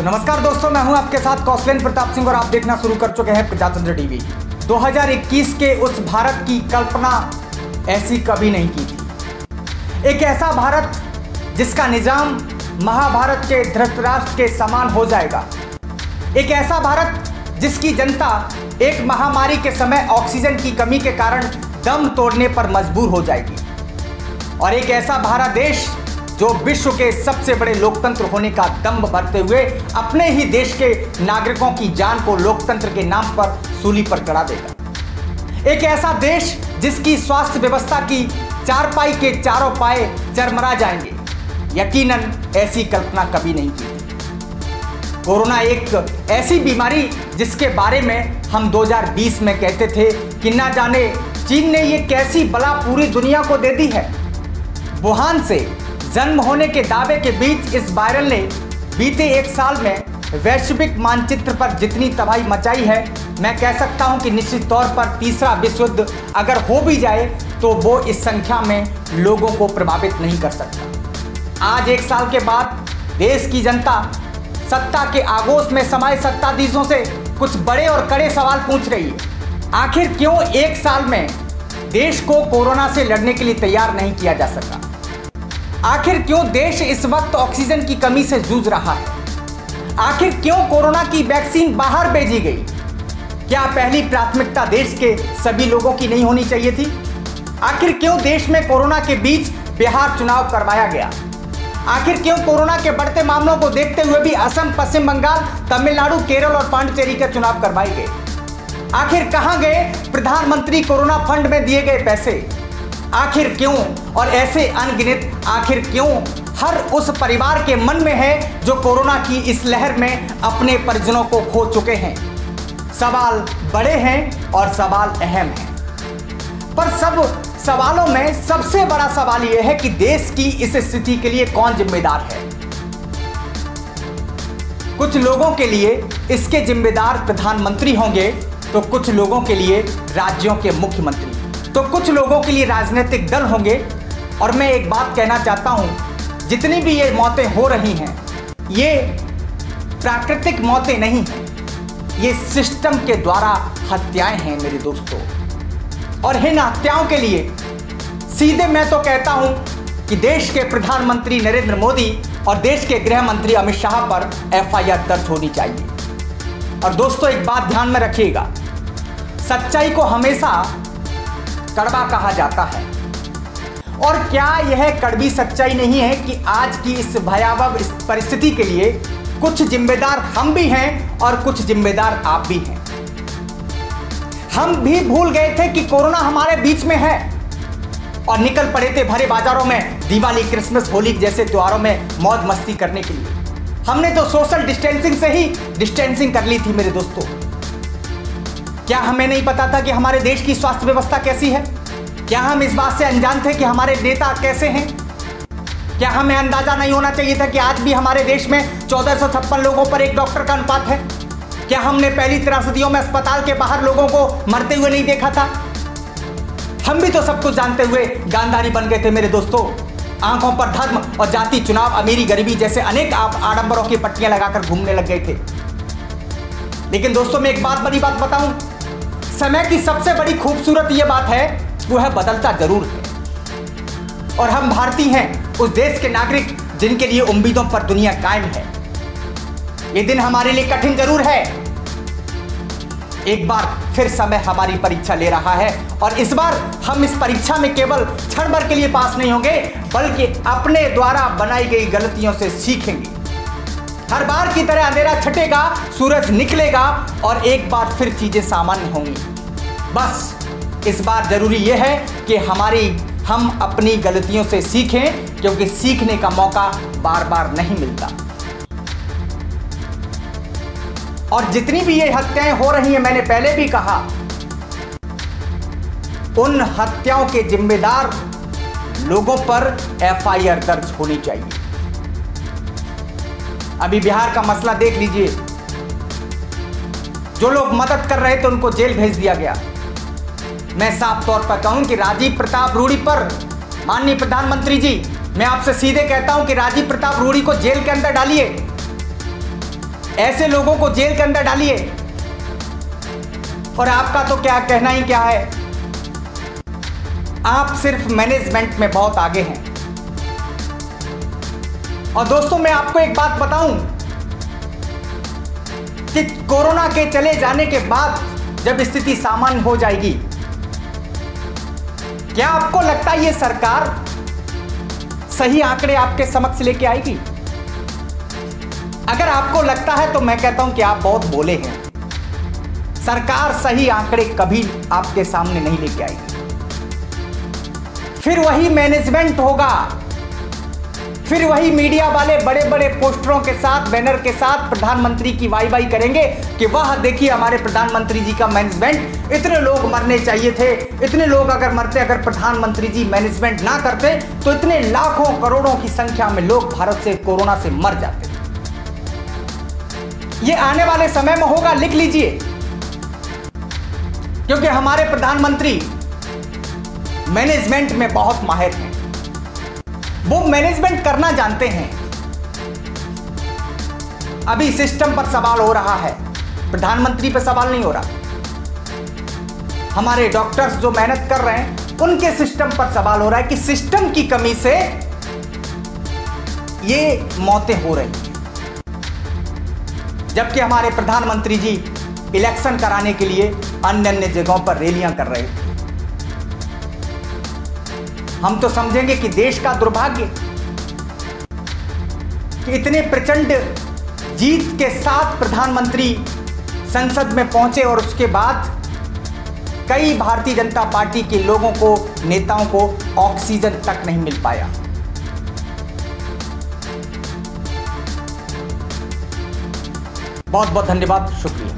तो नमस्कार दोस्तों, मैं हूं आपके साथ कौशलेन प्रताप सिंह और आप देखना शुरू कर चुके हैं प्रजातंत्र टीवी। 2021 के उस भारत की कल्पना ऐसी कभी नहीं की थी। एक ऐसा भारत जिसका निजाम महाभारत के धृतराष्ट्र के समान हो जाएगा। एक ऐसा भारत जिसकी जनता एक महामारी के समय ऑक्सीजन की कमी के कारण दम तोड़ने पर मजबूर हो जाएगी। और एक ऐसा भारत देश जो विश्व के सबसे बड़े लोकतंत्र होने का दंभ भरते हुए अपने ही देश के नागरिकों की जान को लोकतंत्र के नाम पर सूली पर चढ़ा देगा। एक ऐसा देश जिसकी स्वास्थ्य व्यवस्था की चारपाई के चारों पाए चरमरा जाएंगे। यकीनन ऐसी कल्पना कभी नहीं की थी। कोरोना एक ऐसी बीमारी जिसके बारे में हम 2020 में कहते थे कि ना जाने चीन ने ये कैसी बला पूरी दुनिया को दे दी है। वुहान से जन्म होने के दावे के बीच इस वायरल ने बीते एक साल में वैश्विक मानचित्र पर जितनी तबाही मचाई है, मैं कह सकता हूं कि निश्चित तौर पर तीसरा विश्व युद्ध अगर हो भी जाए तो वो इस संख्या में लोगों को प्रभावित नहीं कर सकता। आज एक साल के बाद देश की जनता सत्ता के आगोश में समाये सत्ताधीशों से कुछ बड़े और कड़े सवाल पूछ रही है। आखिर क्यों एक साल में देश को कोरोना से लड़ने के लिए तैयार नहीं किया जा सका? आखिर क्यों देश इस वक्त ऑक्सीजन की कमी से जूझ रहा है? आखिर क्यों कोरोना की वैक्सीन बाहर भेजी गई? क्या पहली प्राथमिकता देश के सभी लोगों की नहीं होनी चाहिए थी? आखिर क्यों देश में कोरोना के बीच बिहार चुनाव करवाया गया? आखिर क्यों कोरोना के बढ़ते मामलों को देखते हुए भी असम, पश्चिम बंगाल, तमिलनाडु, केरल और पांडिचेरी के चुनाव करवाए गए? आखिर कहां गए प्रधानमंत्री कोरोना फंड में दिए गए पैसे? आखिर क्यों? और ऐसे अनगिनत आखिर क्यों हर उस परिवार के मन में है जो कोरोना की इस लहर में अपने परिजनों को खो चुके हैं। सवाल बड़े हैं और सवाल अहम हैं, पर सब सवालों में सबसे बड़ा सवाल यह है कि देश की इस स्थिति के लिए कौन जिम्मेदार है। कुछ लोगों के लिए इसके जिम्मेदार प्रधानमंत्री होंगे, तो कुछ लोगों के लिए राज्यों के मुख्यमंत्री, तो कुछ लोगों के लिए राजनीतिक दल होंगे। और मैं एक बात कहना चाहता हूं, जितनी भी ये मौतें हो रही हैं, ये प्राकृतिक मौतें नहीं हैं, ये सिस्टम के द्वारा हत्याएं हैं मेरे दोस्तों। और इन हत्याओं के लिए सीधे मैं तो कहता हूं कि देश के प्रधानमंत्री नरेंद्र मोदी और देश के गृह मंत्री अमित शाह पर एफआईआर दर्ज होनी चाहिए। और दोस्तों एक बात ध्यान में रखिएगा, सच्चाई को हमेशा कड़वा कहा जाता है। और क्या यह कड़वी सच्चाई नहीं है कि आज की इस भयावह परिस्थिति के लिए कुछ जिम्मेदार हम भी हैं और कुछ जिम्मेदार आप भी हैं। हम भी भूल गए थे कि कोरोना हमारे बीच में है और निकल पड़े थे भरे बाजारों में दिवाली, क्रिसमस, होली जैसे त्योहारों में मौज मस्ती करने के लिए। हमने तो सोशल डिस्टेंसिंग से ही डिस्टेंसिंग कर ली थी मेरे दोस्तों। क्या हमें नहीं पता था कि हमारे देश की स्वास्थ्य व्यवस्था कैसी है? क्या हम इस बात से अनजान थे कि हमारे नेता कैसे हैं? क्या हमें अंदाजा नहीं होना चाहिए था कि आज भी हमारे देश में 1456 लोगों पर एक डॉक्टर का अनुपात है? क्या हमने पहली त्रासदियों में अस्पताल के बाहर लोगों को मरते हुए नहीं देखा था? हम भी तो सब कुछ जानते हुए गांधारी बन गए थे मेरे दोस्तों। आंखों पर धर्म और जाति, चुनाव, अमीरी, गरीबी जैसे अनेक आडंबरों की पट्टियां लगाकर घूमने लग गए थे। लेकिन दोस्तों मैं एक बड़ी बात बताऊं, समय की सबसे बड़ी खूबसूरत यह बात है, वो है बदलता जरूर है। और हम भारतीय हैं, उस देश के नागरिक जिनके लिए उम्मीदों पर दुनिया कायम है। ये दिन हमारे लिए कठिन जरूर है। एक बार फिर समय हमारी परीक्षा ले रहा है और इस बार हम इस परीक्षा में केवल क्षण भर के लिए पास नहीं होंगे, बल्कि अपने द्वारा बनाई गई गलतियों से सीखेंगे। हर बार की तरह अंधेरा छटेगा, सूरज निकलेगा और एक बार फिर चीजें सामान्य होंगी। बस इस बार जरूरी यह है कि हम अपनी गलतियों से सीखें, क्योंकि सीखने का मौका बार बार नहीं मिलता। और जितनी भी ये हत्याएं हो रही हैं, मैंने पहले भी कहा, उन हत्याओं के जिम्मेदार लोगों पर एफआईआर दर्ज होनी चाहिए। अभी बिहार का मसला देख लीजिए, जो लोग मदद कर रहे थे उनको जेल भेज दिया गया। मैं साफ तौर पर कहूं कि राजीव प्रताप रूड़ी पर, माननीय प्रधानमंत्री जी, मैं आपसे सीधे कहता हूं कि राजीव प्रताप रूड़ी को जेल के अंदर डालिए। ऐसे लोगों को जेल के अंदर डालिए। और आपका तो क्या कहना ही क्या है, आप सिर्फ मैनेजमेंट में बहुत आगे हैं। और दोस्तों मैं आपको एक बात बताऊं कि कोरोना के चले जाने के बाद जब स्थिति सामान्य हो जाएगी, क्या आपको लगता है ये सरकार सही आंकड़े आपके समक्ष लेके आएगी? अगर आपको लगता है तो मैं कहता हूं कि आप बहुत भोले हैं। सरकार सही आंकड़े कभी आपके सामने नहीं लेके आएगी। फिर वही मैनेजमेंट होगा, फिर वही मीडिया वाले बड़े बड़े पोस्टरों के साथ, बैनर के साथ प्रधानमंत्री की वाई करेंगे कि वाह देखिए हमारे प्रधानमंत्री जी का मैनेजमेंट, इतने लोग मरने चाहिए थे, इतने लोग अगर मरते, अगर प्रधानमंत्री जी मैनेजमेंट ना करते तो इतने लाखों करोड़ों की संख्या में लोग भारत से कोरोना से मर जाते। ये आने वाले समय में होगा, लिख लीजिए, क्योंकि हमारे प्रधानमंत्री मैनेजमेंट में बहुत माहिर हैं। वो मैनेजमेंट करना जानते हैं। अभी सिस्टम पर सवाल हो रहा है, प्रधानमंत्री पर सवाल नहीं हो रहा। हमारे डॉक्टर्स जो मेहनत कर रहे हैं उनके सिस्टम पर सवाल हो रहा है कि सिस्टम की कमी से ये मौतें हो रही हैं। जबकि हमारे प्रधानमंत्री जी इलेक्शन कराने के लिए अन्य अन्य जगहों पर रैलियां कर रहे थे। हम तो समझेंगे कि देश का दुर्भाग्य कि इतने प्रचंड जीत के साथ प्रधानमंत्री संसद में पहुंचे और उसके बाद कई भारतीय जनता पार्टी के लोगों को, नेताओं को ऑक्सीजन तक नहीं मिल पाया। बहुत बहुत धन्यवाद, शुक्रिया।